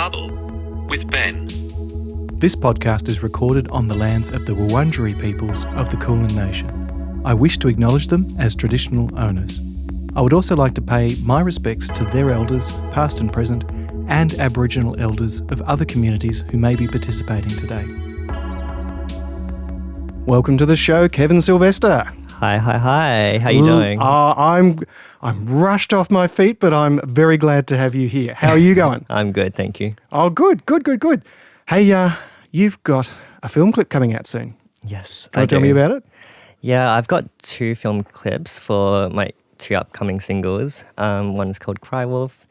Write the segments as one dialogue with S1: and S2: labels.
S1: Babble with Ben.
S2: This podcast is recorded on the lands of the Wurundjeri peoples of the Kulin Nation. I wish to acknowledge them as traditional owners. I would also like to pay my respects to their elders, past and present, and Aboriginal elders of other communities who may be participating today. Welcome to the show, Kevin Silvester.
S3: Hi. How you doing?
S2: I'm rushed off my feet, but I'm very glad to have you here. How are you going?
S3: I'm good, thank you.
S2: Oh, good. Hey, you've got a film clip coming out soon.
S3: Yes,
S2: Can you tell me about it?
S3: Yeah, I've got 2 film clips for my 2 upcoming singles. One is called Cry Wolf,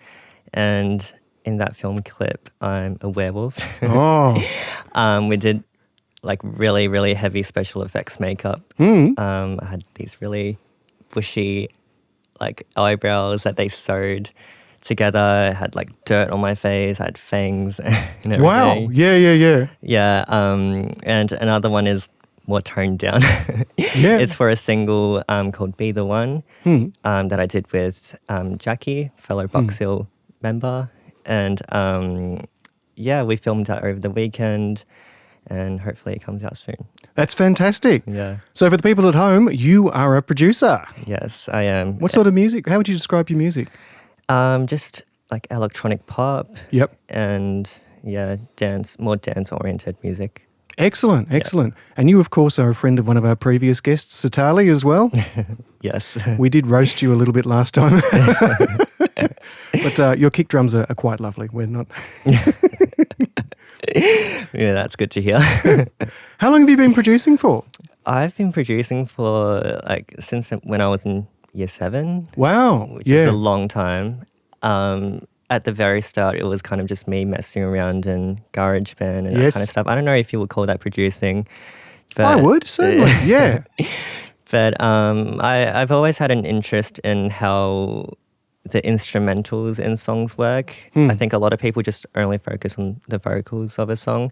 S3: and in that film clip, I'm a werewolf.
S2: Oh.
S3: We did like really heavy special effects makeup. I had these really bushy like eyebrows that they sewed together. I had like dirt on my face. I had fangs and everything.
S2: Wow. Yeah.
S3: Yeah. And another one is more toned down.
S2: Yeah.
S3: It's for a single called Be The One that I did with Jackie, fellow Box Hill member. And we filmed that over the weekend. And hopefully it comes out soon.
S2: That's fantastic.
S3: Yeah.
S2: So for the people at home, you are a producer.
S3: Yes, I am.
S2: What sort of music? How would you describe your music?
S3: Just like electronic pop.
S2: Yep.
S3: And more dance-oriented music.
S2: Excellent. And you, of course, are a friend of one of our previous guests, Satali, as well.
S3: Yes.
S2: We did roast you a little bit last time. But your kick drums are quite lovely. We're not...
S3: Yeah, that's good to hear.
S2: How long have you been producing for?
S3: I've been producing for since when I was in year 7.
S2: Wow.
S3: Which is a long time. At the very start, it was kind of just me messing around in GarageBand and that kind of stuff. I don't know if you would call that producing. But
S2: I would, certainly, yeah.
S3: But I've always had an interest in how the instrumentals in songs work. I think a lot of people just only focus on the vocals of a song.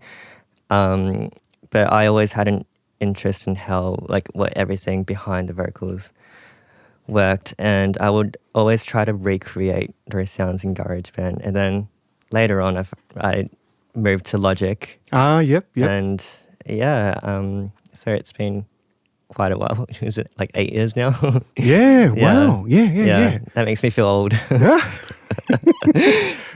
S3: But I always had an interest in how, what everything behind the vocals worked. And I would always try to recreate those sounds in GarageBand. And then later on, I moved to Logic.
S2: Yep.
S3: And so it's been quite a while. Is it 8 years now?
S2: Yeah, wow. Yeah.
S3: That makes me feel old.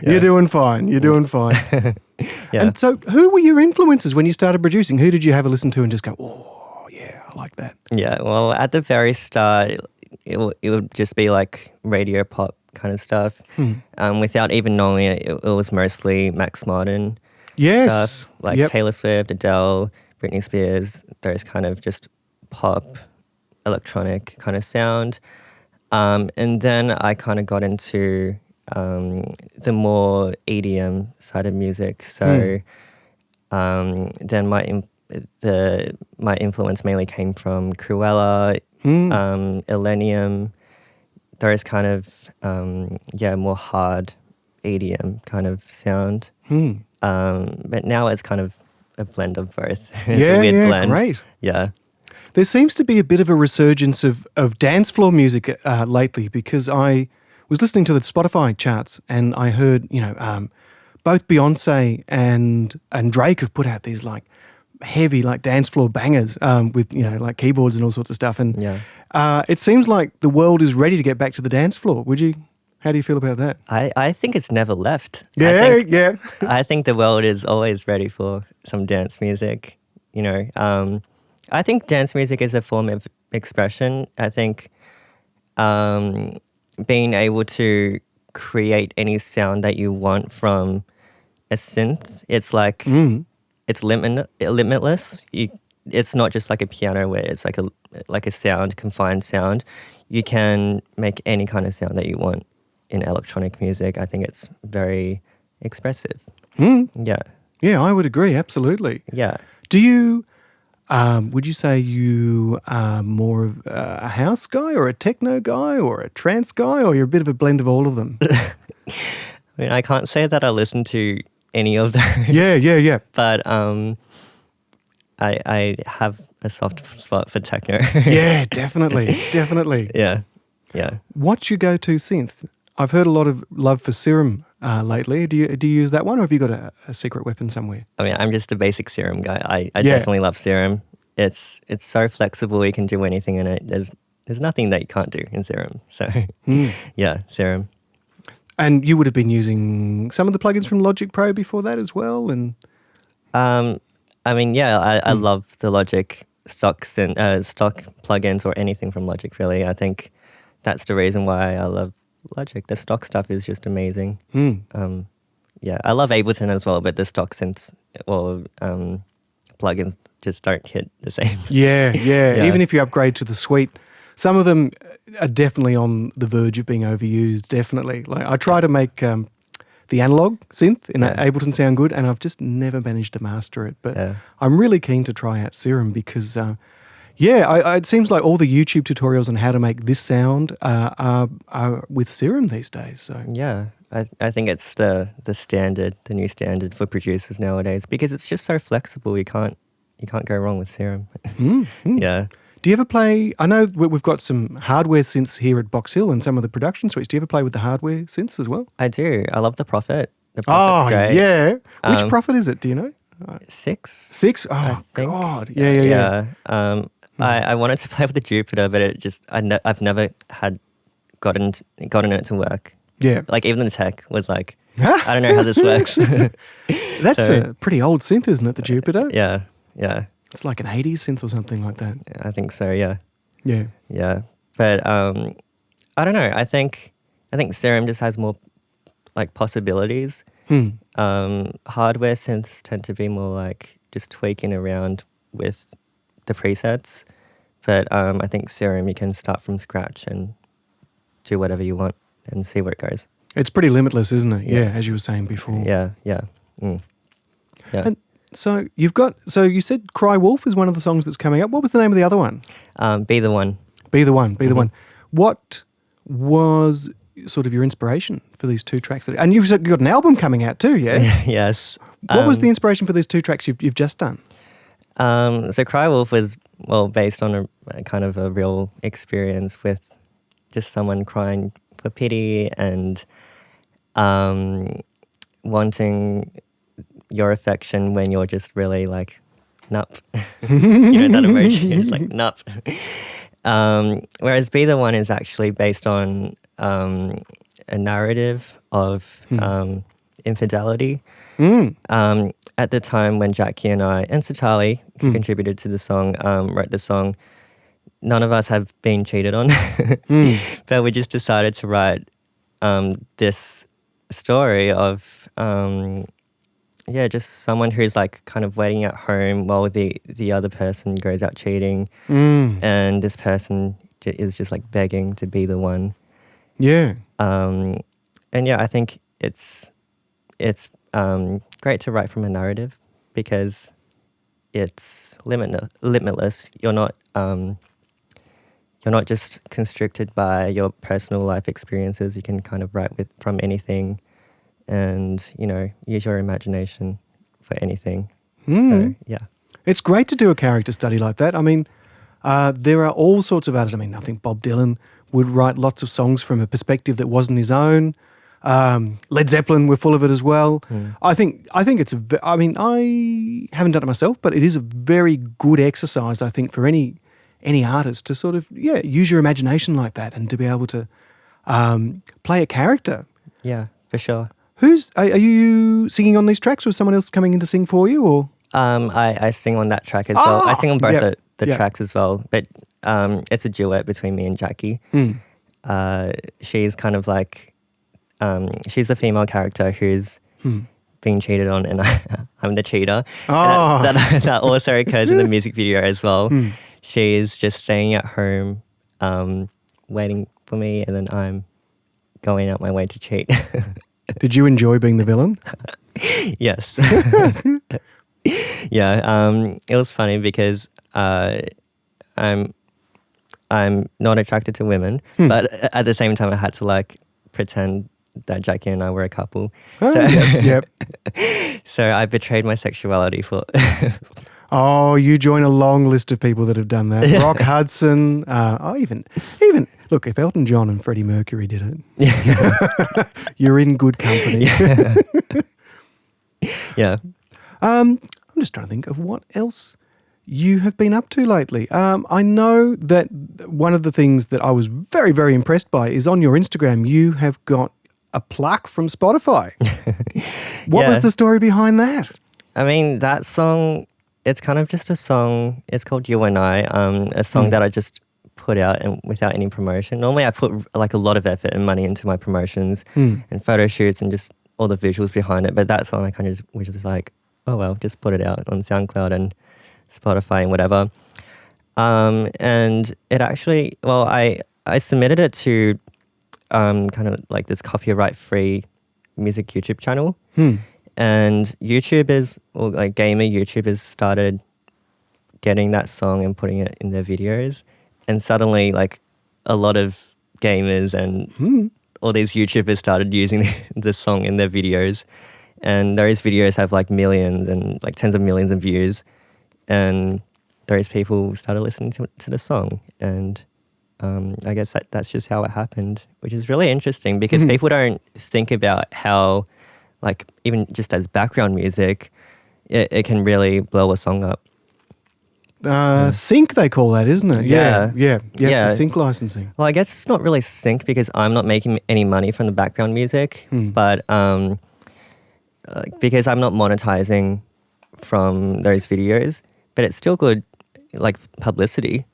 S2: You're doing fine.
S3: Yeah.
S2: And so who were your influences when you started producing? Who did you have a listen to and just go, oh, yeah, I like that?
S3: Yeah, well, at the very start, it would just be like radio pop kind of stuff. Without even knowing it, it was mostly Max Martin stuff, Taylor Swift, Adele, Britney Spears, those kind of just pop, electronic kind of sound. And then I kind of got into the more EDM side of music. So then my influence mainly came from Cruella, Illenium, those kind of more hard EDM kind of sound. But now it's kind of a blend of both. It's a weird blend.
S2: Great.
S3: Yeah.
S2: There seems to be a bit of a resurgence of dance floor music lately, because I was listening to the Spotify charts and I heard, both Beyonce and Drake have put out these heavy dance floor bangers with keyboards and all sorts of stuff. And it seems like the world is ready to get back to the dance floor. How do you feel about that?
S3: I think it's never left.
S2: Yeah.
S3: I think the world is always ready for some dance music. I think dance music is a form of expression. I think being able to create any sound that you want from a synth, it's it's limitless. It's not just like a piano where it's like a sound, confined sound. You can make any kind of sound that you want in electronic music. I think it's very expressive. Yeah.
S2: Yeah, I would agree, absolutely.
S3: Yeah.
S2: Do you... would you say you are more of a house guy or a techno guy or a trance guy, or you're a bit of a blend of all of them?
S3: I mean, I can't say that I listen to any of those.
S2: Yeah.
S3: But I have a soft spot for techno.
S2: Yeah, definitely.
S3: Yeah.
S2: What's your go-to synth? I've heard a lot of love for Serum lately. Do you use that one, or have you got a secret weapon somewhere?
S3: I mean, I'm just a basic Serum guy. I definitely love Serum. It's so flexible. You can do anything in it. There's nothing that you can't do in Serum. So yeah, Serum.
S2: And you would have been using some of the plugins from Logic Pro before that as well, and
S3: I mean, yeah, I love the Logic stock plugins or anything from Logic. Really, I think that's the reason why I love Logic. The stock stuff is just amazing. Yeah, I love Ableton as well, but the stock synths or plugins just don't hit the same.
S2: Yeah. Even if you upgrade to the suite, some of them are definitely on the verge of being overused. Definitely, like I try to make the analog synth in Ableton sound good, and I've just never managed to master it. But I'm really keen to try out Serum because, it seems like all the YouTube tutorials on how to make this sound are with Serum these days. So
S3: yeah, I think it's the standard, the new standard for producers nowadays because it's just so flexible. You can't go wrong with Serum. Yeah.
S2: Do you ever play? I know we've got some hardware synths here at Box Hill and some of the production suites. Do you ever play with the hardware synths as well?
S3: I do. I love the Prophet. The Prophet's great.
S2: Yeah. Which Prophet is it? Do you know?
S3: 6.
S2: 6? Oh, God. Yeah.
S3: I wanted to play with the Jupiter, but it just I've never had gotten it to work.
S2: Yeah.
S3: Like even the tech was like, I don't know how this works.
S2: That's a pretty old synth, isn't it? The Jupiter.
S3: Yeah.
S2: It's like an 80s synth or something like that.
S3: I think so, yeah.
S2: Yeah.
S3: But I don't know. I think Serum just has more like possibilities. Hardware synths tend to be more like just tweaking around with the presets. But I think Serum, you can start from scratch and do whatever you want and see where it goes.
S2: It's pretty limitless, isn't it? Yeah, as you were saying before.
S3: Yeah.
S2: Yeah. So you said Cry Wolf is one of the songs that's coming up. What was the name of the other one?
S3: Be the One.
S2: Be the One. What was sort of your inspiration for these 2 tracks? And you've got an album coming out too, yeah?
S3: Yes.
S2: What was the inspiration for these 2 tracks you've just done?
S3: So Cry Wolf was, based on a kind of a real experience with just someone crying for pity and wanting your affection when you're just really like, nup. You know, that emotion is like, nup. Whereas Be the One is actually based on a narrative of infidelity. At the time when Jackie and I, and Satali, who contributed to the song, wrote the song, none of us have been cheated on. But we just decided to write this story of just someone who's like kind of waiting at home while the other person goes out cheating, and this person is just like begging to be the one. Yeah. I think it's great to write from a narrative because it's limitless. You're not just constricted by your personal life experiences. You can kind of write from anything, and use your imagination for anything. So yeah,
S2: it's great to do a character study like that. I mean, there are all sorts of artists. I mean, I think Bob Dylan would write lots of songs from a perspective that wasn't his own. Led Zeppelin were full of it as well. I think it's I haven't done it myself, but it is a very good exercise, I think, for any artist to sort of use your imagination like that and to be able to play a character.
S3: Yeah, for sure.
S2: Are you singing on these tracks, or is someone else coming in to sing for you? Or
S3: I sing on that track as well. I sing on both the tracks as well, but it's a duet between me and Jackie. She's kind of like she's the female character who's being cheated on, and I'm the cheater. And that also occurs in the music video as well. She's just staying at home, waiting for me, and then I'm going out my way to cheat.
S2: Did you enjoy being the villain?
S3: Yes. It was funny because I'm not attracted to women, but at the same time I had to like pretend that Jackie and I were a couple. So I betrayed my sexuality for
S2: Oh, you join a long list of people that have done that. Rock Hudson. Even look, if Elton John and Freddie Mercury did it, you're in good company.
S3: Yeah.
S2: I'm just trying to think of what else you have been up to lately. I know that one of the things that I was very, very impressed by is on your Instagram, you have got a plaque from Spotify. What was the story behind that?
S3: I mean, that song, it's kind of just a song. It's called You and I, a song that I just put out and without any promotion. Normally I put like a lot of effort and money into my promotions and photo shoots and just all the visuals behind it. But that song I kind of was just like, oh well, just put it out on SoundCloud and Spotify and whatever. And it actually, well, I submitted it to kind of like this copyright-free music YouTube channel. And YouTubers, or like gamer YouTubers, started getting that song and putting it in their videos. And suddenly, like, a lot of gamers and all these YouTubers started using this song in their videos. And those videos have like millions and like tens of millions of views. And those people started listening to the song. And I guess that's just how it happened, which is really interesting because people don't think about how, like, even just as background music, it can really blow a song up.
S2: Sync, they call that, isn't it?
S3: Yeah.
S2: The sync licensing.
S3: Well, I guess it's not really sync because I'm not making any money from the background music, but because I'm not monetizing from those videos, but it's still good, like, publicity,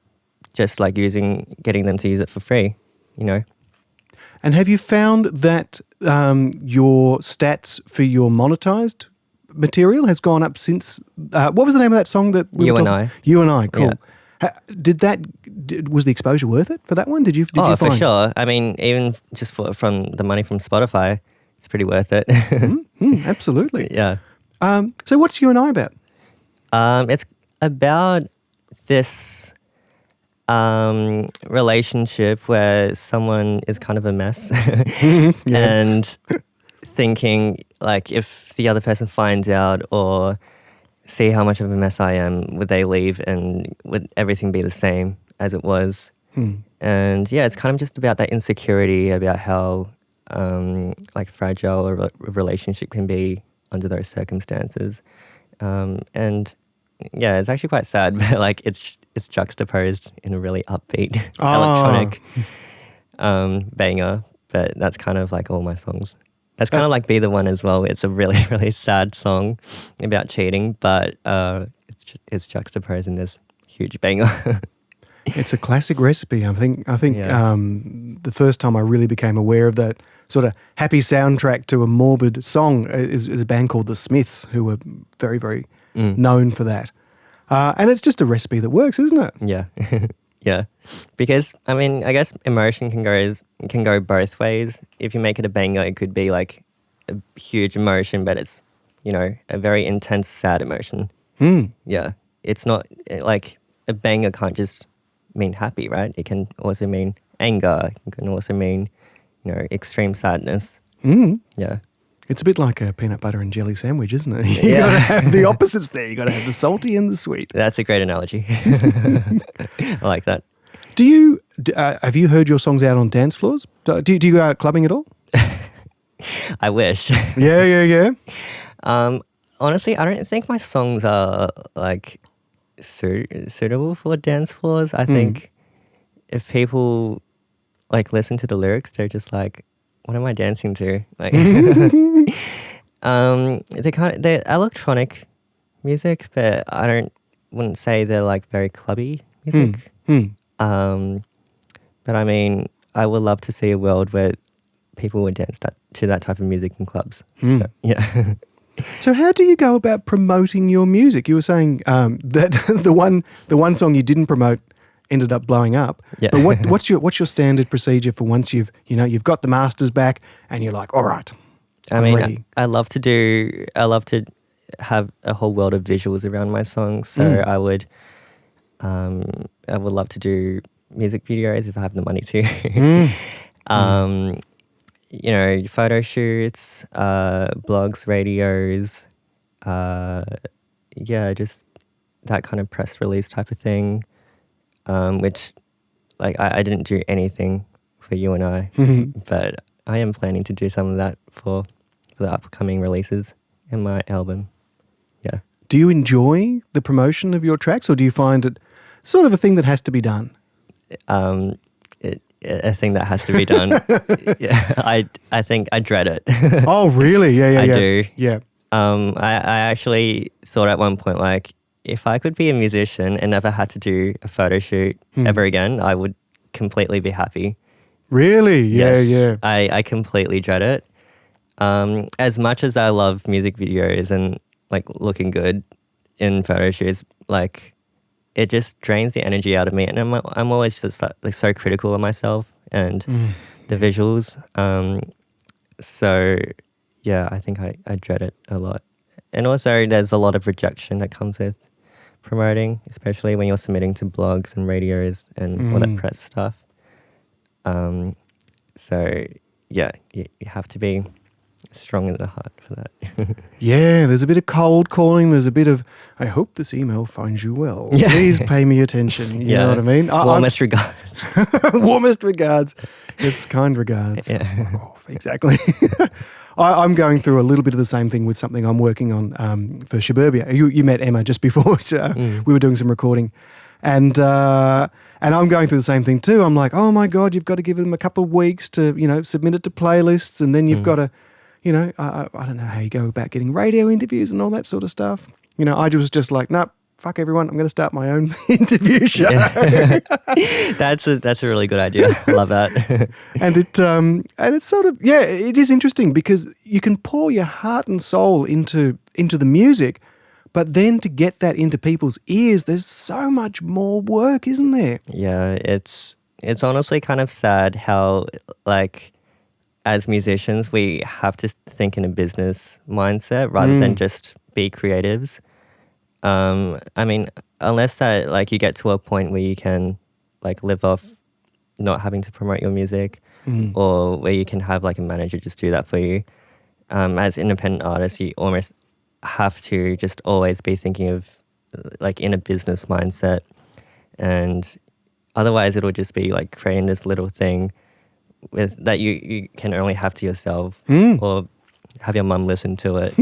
S3: just like getting them to use it for free, you know?
S2: And have you found that your stats for your monetized material has gone up since? What was the name of that song that we were talking? You and I. Cool. Yeah. Was the exposure worth it for that one? Did you find?
S3: For sure. I mean, even just from the money from Spotify, it's pretty worth it.
S2: Absolutely.
S3: Yeah.
S2: So what's You and I about?
S3: It's about this relationship where someone is kind of a mess and thinking, like, if the other person finds out or see how much of a mess I am, would they leave and would everything be the same as it was? And yeah, it's kind of just about that insecurity, about how like fragile a relationship can be under those circumstances. And yeah, it's actually quite sad, but like it's juxtaposed in a really upbeat electronic banger. But that's kind of like all my songs. That's kind of like Be the One as well. It's a really, really sad song about cheating, but it's juxtaposed in this huge banger.
S2: It's a classic recipe. I think the first time I really became aware of that sort of happy soundtrack to a morbid song is a band called the Smiths, who were very, very known for that. And it's just a recipe that works, isn't it?
S3: Yeah. Yeah. Because, I mean, I guess emotion can go both ways. If you make it a banger, it could be like a huge emotion, but it's, you know, a very intense, sad emotion. Yeah. It's not like a banger can't just mean happy, right? It can also mean anger. It can also mean, you know, extreme sadness. Yeah.
S2: It's a bit like a peanut butter and jelly sandwich, isn't it? You got to have the opposites there. You got to have the salty and the sweet.
S3: That's a great analogy. I like that.
S2: Do you have you heard your songs out on dance floors? Do you go out clubbing at all?
S3: I wish.
S2: Yeah.
S3: Honestly, I don't think my songs are like suitable for dance floors. I think if people like listen to the lyrics, they're just like, what am I dancing to? Like, they're electronic music, but I wouldn't say they're like very clubby music. But I mean, I would love to see a world where people would dance to that type of music in clubs. So, yeah.
S2: So how do you go about promoting your music? You were saying that the one song you didn't promote ended up blowing up.
S3: Yeah.
S2: But what's your standard procedure for once you've got the masters back and you're like, all right, I'm ready.
S3: I love to have a whole world of visuals around my songs. So I would love to do music videos if I have the money to. You know, photo shoots, blogs, radios, just that kind of press release type of thing, which like I didn't do anything for you and I, but I am planning to do some of that for the upcoming releases in my album. Yeah.
S2: Do you enjoy the promotion of your tracks, or do you find it sort of a thing that has to be done?
S3: A thing that has to be done. Yeah, I think I dread it.
S2: Oh, really? Yeah.
S3: I do.
S2: Yeah.
S3: I actually thought at one point, like, if I could be a musician and never had to do a photo shoot ever again, I would completely be happy.
S2: Really? Yeah,
S3: yes, I completely dread it. As much as I love music videos and like looking good in photo shoots, like it just drains the energy out of me, and I'm always just like so critical of myself and the visuals. So yeah, I think I dread it a lot, and also there's a lot of rejection that comes with promoting, especially when you're submitting to blogs and radios and all that press stuff. So yeah, you have to be strong in the heart for that.
S2: Yeah, there's a bit of cold calling. There's a bit of, I hope this email finds you well.
S3: Yeah.
S2: Please pay me attention. You know what I mean?
S3: Warmest regards.
S2: Warmest regards. It's kind regards.
S3: Yeah.
S2: Oh, exactly. I'm going through a little bit of the same thing with something I'm working on for Suburbia. You met Emma just before we were doing some recording. And I'm going through the same thing too. I'm like, oh my God, you've got to give them a couple of weeks to, submit it to playlists, and then you've got to, I don't know how you go about getting radio interviews and all that sort of stuff. I was just like, nope, fuck everyone, I'm going to start my own interview show.
S3: Yeah. That's a really good idea. I love that.
S2: And it's sort of, it is interesting because you can pour your heart and soul into the music, but then to get that into people's ears, there's so much more work, isn't there?
S3: Yeah, it's honestly kind of sad how, like, as musicians, we have to think in a business mindset rather than just be creatives. I mean, unless that, like, you get to a point where you can, like, live off not having to promote your music, or where you can have, like, a manager just do that for you. As independent artists, you almost have to just always be thinking of, like, in a business mindset, and otherwise it'll just be like creating this little thing with that you can only have to yourself, or have your mum listen to it.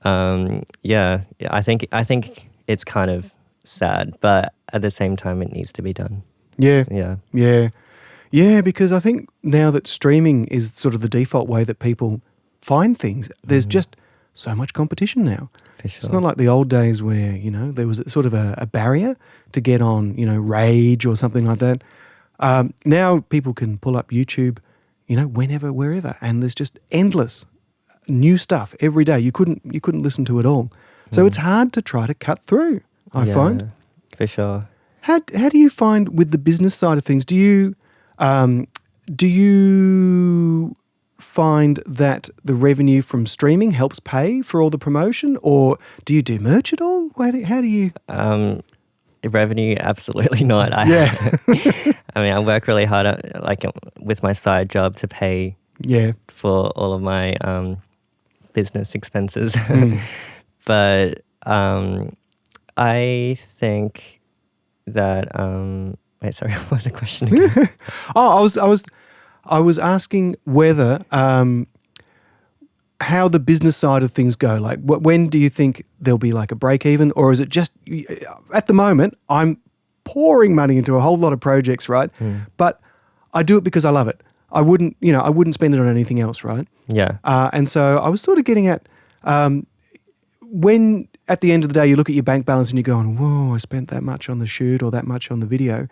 S3: I think it's kind of sad, but at the same time it needs to be done.
S2: Yeah, because I think now that streaming is sort of the default way that people find things, there's just so much competition now.
S3: For sure.
S2: It's not like the old days where, there was sort of a barrier to get on, Rage or something like that. Now people can pull up YouTube, whenever, wherever, and there's just endless new stuff every day. You couldn't listen to it all. So it's hard to try to cut through, I find.
S3: For sure.
S2: How do you find with the business side of things? Do you find that the revenue from streaming helps pay for all the promotion, or do you do merch at all? How do you?
S3: Revenue, absolutely not. I mean, I work really hard with my side job to pay for all of my business expenses. But I think that wait, sorry, what was the question again?
S2: I was asking whether how the business side of things go. Like, when do you think there'll be like a break even, or is it just at the moment I'm pouring money into a whole lot of projects, right? But I do it because I love it. I wouldn't spend it on anything else, right?
S3: Yeah.
S2: And so I was sort of getting at when at the end of the day you look at your bank balance and you're going, whoa, I spent that much on the shoot or that much on the video.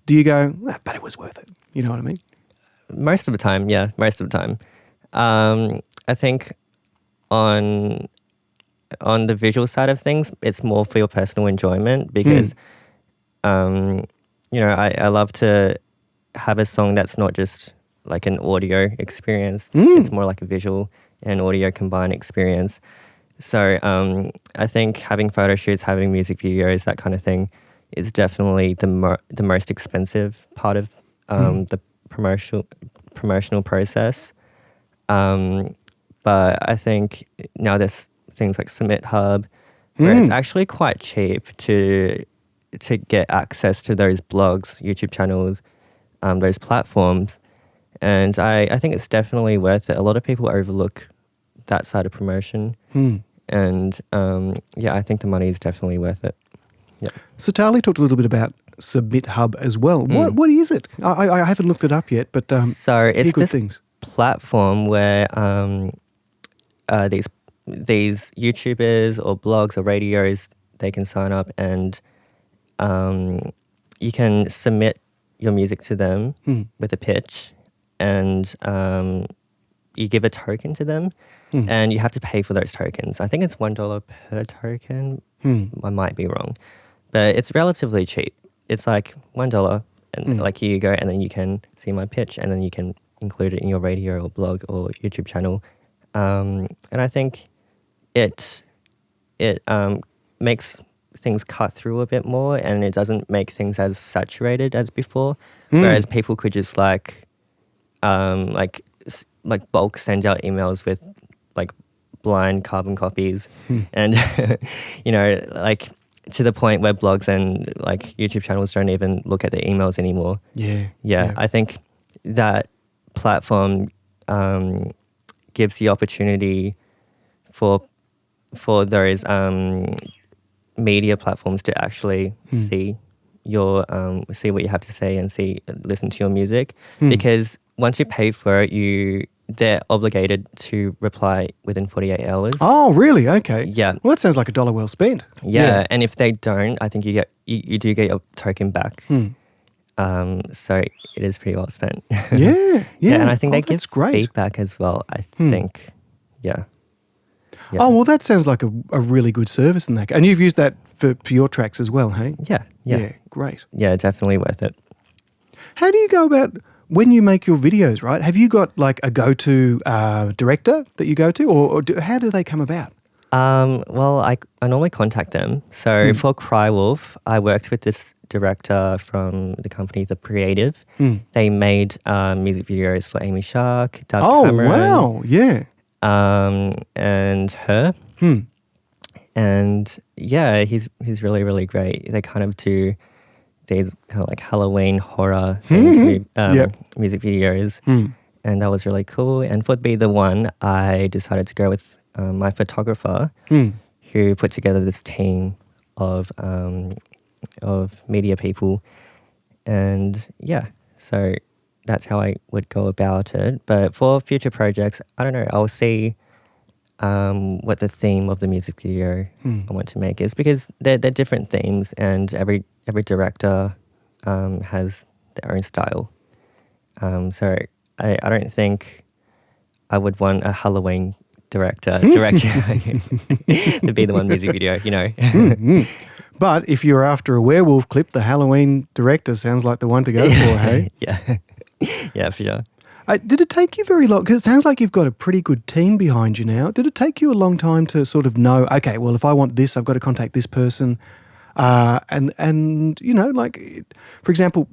S2: Do you go, but it was worth it? You know what I mean?
S3: Most of the time, yeah. Most of the time. I think on the visual side of things, it's more for your personal enjoyment because, I love to have a song that's not just like an audio experience. It's more like a visual and audio combined experience. So I think having photo shoots, having music videos, that kind of thing is definitely the most expensive part of the promotional process. But I think now there's things like SubmitHub, where it's actually quite cheap to get access to those blogs, YouTube channels, those platforms. And I think it's definitely worth it. A lot of people overlook that side of promotion. And I think the money is definitely worth it. Yeah.
S2: So Tali talked a little bit about SubmitHub as well. What is it? I haven't looked it up yet, but
S3: so it's
S2: good
S3: this
S2: things.
S3: Platform where these YouTubers or blogs or radios, they can sign up and you can submit your music to them with a pitch, and you give a token to them, and you have to pay for those tokens. I think it's $1 per token. I might be wrong, but it's relatively cheap. It's like $1, and like you go, and then you can see my pitch, and then you can include it in your radio or blog or YouTube channel. And I think it makes things cut through a bit more, and it doesn't make things as saturated as before. Whereas people could just like bulk send out emails with like blind carbon copies, and like to the point where blogs and like YouTube channels don't even look at their emails anymore. Yeah. I think that platform gives the opportunity for those media platforms to actually see your see what you have to say and listen to your music, because once you pay for it, they're obligated to reply within 48 hours.
S2: Oh, really? Okay.
S3: Yeah.
S2: Well, that sounds like $1 well spent.
S3: Yeah, and if they don't, I think you do get your token back. So it is pretty well spent.
S2: Yeah.
S3: And I think they give
S2: great
S3: feedback as well, I think. Yeah.
S2: Oh, well, that sounds like a really good service in that. And you've used that for your tracks as well, hey?
S3: Yeah.
S2: Great.
S3: Yeah, definitely worth it.
S2: How do you go about when you make your videos, right? Have you got like a go-to director that you go to, or how do they come about?
S3: Well, I normally contact them. So for Cry Wolf, I worked with this director from the company The Creative. They made music videos for Amy Shark, Doug Cameron.
S2: Oh, wow. Yeah.
S3: And her. And yeah, he's really, really great. They kind of do these kind of like Halloween horror themed music videos. And that was really cool. And for Be The One, I decided to go with my photographer, who put together this team of media people. And yeah, so that's how I would go about it. But for future projects, I don't know, I'll see what the theme of the music video I want to make is, because they're different themes, and every director has their own style. So I don't think I would want a Halloween director directing the Be The One music video, you know.
S2: But if you're after a werewolf clip, the Halloween director sounds like the one to go for, hey?
S3: Yeah, for sure.
S2: Did it take you very long? Because it sounds like you've got a pretty good team behind you now. Did it take you a long time to sort of know, okay, well, if I want this, I've got to contact this person? And you know, like, for example,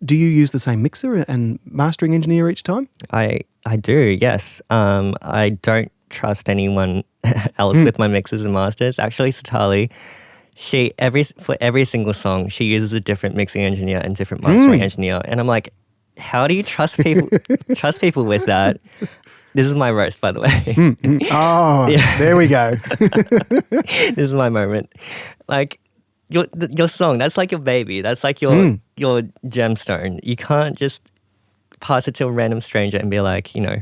S2: do you use the same mixer and mastering engineer each time?
S3: I do, yes. I don't trust anyone else with my mixes and masters. Actually, Satali, for every single song, she uses a different mixing engineer and different mastering engineer. And I'm like, how do you trust people with that? This is my roast, by the way.
S2: Oh, yeah. There we go.
S3: This is my moment. Like, your song, that's like your baby. That's like your gemstone. You can't just pass it to a random stranger and be like, you know,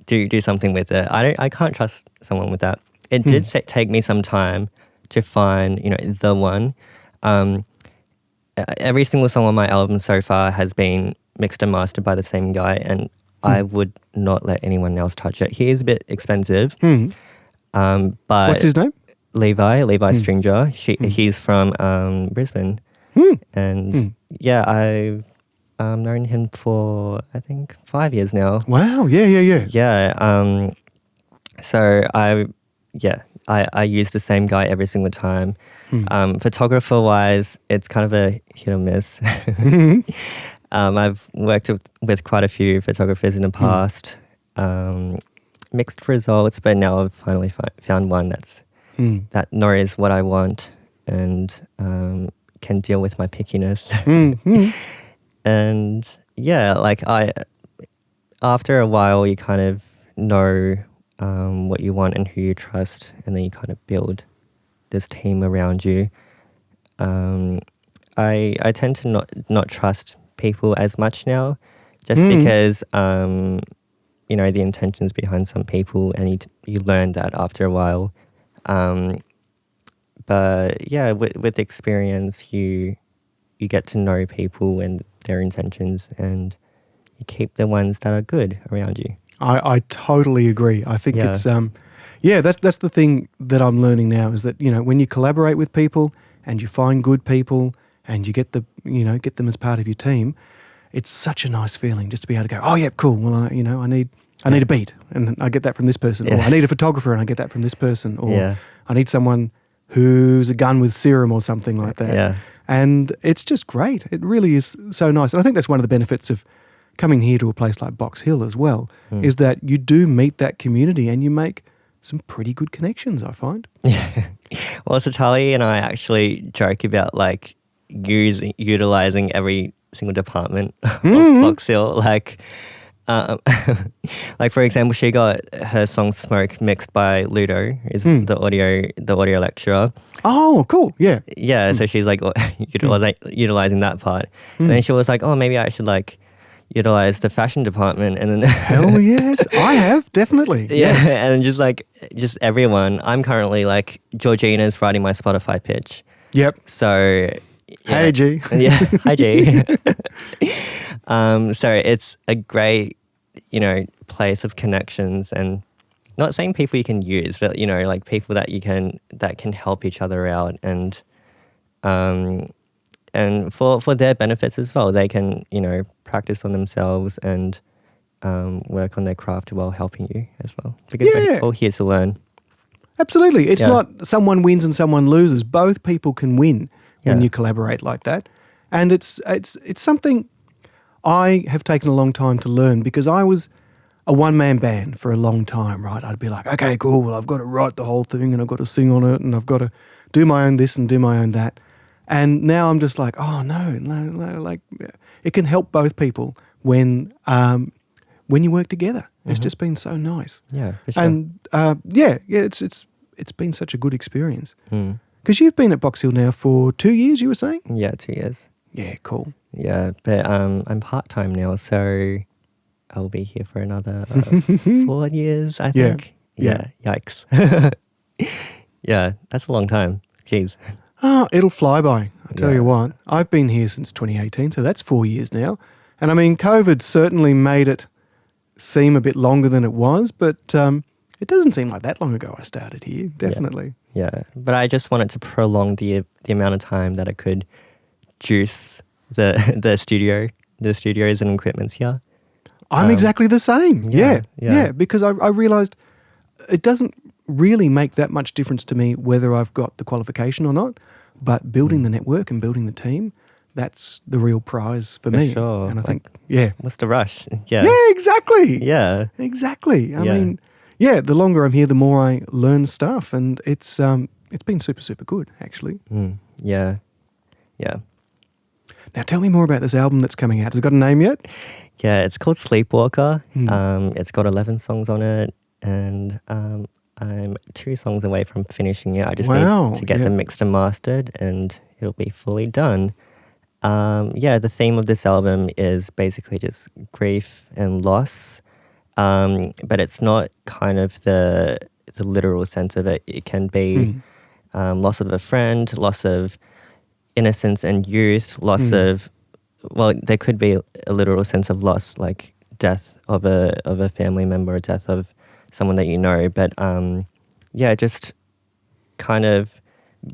S3: do something with it. I can't trust someone with that. It did take me some time to find, you know, the one. Every single song on my album so far has been mixed and mastered by the same guy, and I would not let anyone else touch it. He is a bit expensive. But
S2: what's his name?
S3: Levi Stringer. He's from Brisbane. And yeah, I've known him for, I think, 5 years now.
S2: Wow, yeah.
S3: Yeah, so I use the same guy every single time. Photographer-wise, it's kind of a hit or miss. I've worked with quite a few photographers in the past. Mixed results, but now I've finally found one that's that knows what I want and can deal with my pickiness. And yeah, like after a while, you kind of know what you want and who you trust, and then you kind of build this team around you. I tend to not trust people as much now, just because you know the intentions behind some people, and you learn that after a while. But yeah, with experience, you get to know people and their intentions, and you keep the ones that are good around you.
S2: I totally agree. I think it's that's the thing that I'm learning now, is that, you know, when you collaborate with people and you find good people and you get them as part of your team, it's such a nice feeling just to be able to go, oh yeah, cool. Well, I need a beat, and I get that from this person, or I need a photographer and I get that from this person, or I need someone who's a gun with serum or something like that.
S3: Yeah.
S2: And it's just great. It really is so nice. And I think that's one of the benefits of coming here to a place like Box Hill as well, is that you do meet that community and you make some pretty good connections, I find.
S3: Yeah. Well, so Charlie and I actually joke about like utilizing every single department of Box Hill. Like, like for example, she got her song "Smoke" mixed by Ludo, is the audio lecturer.
S2: Oh, cool! Yeah,
S3: yeah. So she's like utilizing that part, and then she was like, "Oh, maybe I should like utilize the fashion department." And then
S2: hell yes, I have definitely.
S3: Yeah, and just everyone. I'm currently like Georgina's writing my Spotify pitch.
S2: Yep.
S3: So. Yeah.
S2: Hey G.
S3: Yeah. Hi G. So it's a great, place of connections, and not saying people you can use, but like people that can help each other out, and for their benefits as well. They can practice on themselves and work on their craft while helping you as well, because we're all here to learn.
S2: Absolutely, it's not someone wins and someone loses. Both people can win when you collaborate like that. And it's something I have taken a long time to learn, because I was a one-man band for a long time, right? I'd be like, okay, cool, well, I've got to write the whole thing and I've got to sing on it and I've got to do my own this and do my own that. And now I'm just like, oh, no, like it can help both people when you work together. It's just been so nice.
S3: Yeah, for sure.
S2: And it's been such a good experience. Because you've been at Box Hill now for 2 years, you were saying?
S3: Yeah, 2 years.
S2: Yeah, cool.
S3: Yeah, but I'm part-time now, so I'll be here for another 4 years, I think. Yeah. Yikes. Yeah, that's a long time. Jeez.
S2: Oh, it'll fly by. I tell you what. I've been here since 2018, so that's 4 years now. And I mean, COVID certainly made it seem a bit longer than it was, but it doesn't seem like that long ago I started here, definitely.
S3: Yeah, but I just wanted to prolong the amount of time that I could juice the studios and equipments here.
S2: I'm exactly the same. Yeah, because I realised it doesn't really make that much difference to me whether I've got the qualification or not, but building the network and building the team, that's the real prize for me.
S3: Sure.
S2: And I think,
S3: what's the rush? Yeah.
S2: Yeah, exactly.
S3: Yeah.
S2: Exactly. I mean, the longer I'm here, the more I learn stuff, and it's been super, super good, actually.
S3: Yeah.
S2: Now tell me more about this album that's coming out. Has it got a name yet?
S3: Yeah, it's called Sleepwalker. It's got 11 songs on it, and I'm 2 songs away from finishing it. I just need to get them mixed and mastered, and it'll be fully done. The theme of this album is basically just grief and loss. But it's not kind of the literal sense of it. It can be loss of a friend, loss of innocence and youth, loss of, well, there could be a literal sense of loss, like death of a family member, death of someone that you know. But just kind of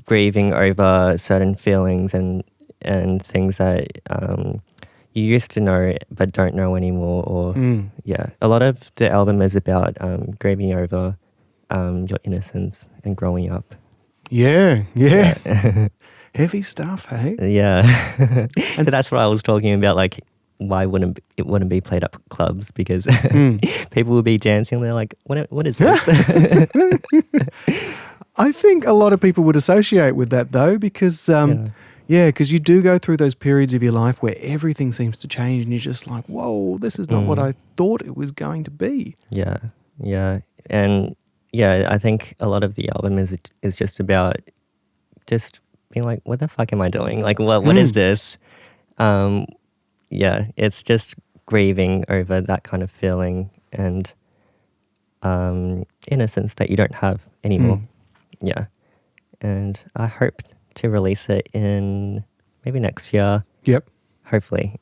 S3: grieving over certain feelings and things that you used to know but don't know anymore, or a lot of the album is about grieving over your innocence and growing up.
S2: Yeah. Heavy stuff, hey?
S3: Yeah. And that's what I was talking about, like why wouldn't be played up clubs, because people will be dancing, they're like, what is this?
S2: I think a lot of people would associate with that though, because because you do go through those periods of your life where everything seems to change and you're just like, whoa, this is not what I thought it was going to be.
S3: Yeah. And I think a lot of the album is just about just being like, what the fuck am I doing? Like, what is this? It's just grieving over that kind of feeling and innocence that you don't have anymore. Yeah. And I hope to release it in maybe next year.
S2: Yep.
S3: Hopefully.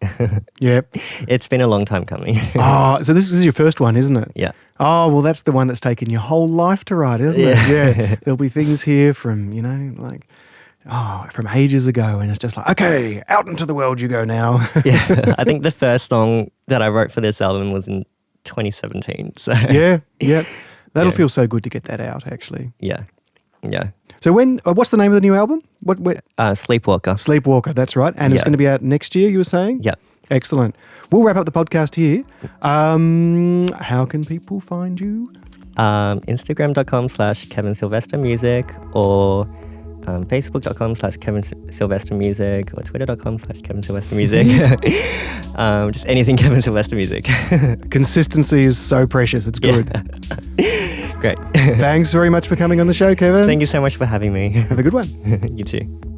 S2: Yep.
S3: It's been a long time coming.
S2: So this is your first one, isn't it?
S3: Yeah.
S2: Oh, well, that's the one that's taken your whole life to write, isn't it? Yeah. There'll be things here from, from ages ago, and it's just like, okay, out into the world you go now.
S3: Yeah. I think the first song that I wrote for this album was in 2017. So
S2: yeah. That'll feel so good to get that out, actually.
S3: Yeah.
S2: So what's the name of the new album?
S3: Sleepwalker.
S2: Sleepwalker, that's right. And it's going to be out next year, you were saying?
S3: Yeah.
S2: Excellent. We'll wrap up the podcast here. How can people find you?
S3: Instagram.com/Kevin Silvester Music, or Facebook.com/Kevin Silvester Music, or Twitter.com/Kevin Silvester Music. Just anything Kevin Silvester Music.
S2: Consistency is so precious. It's good.
S3: Great.
S2: Thanks very much for coming on the show, Kevin.
S3: Thank you so much for having me.
S2: Have a good one.
S3: You too.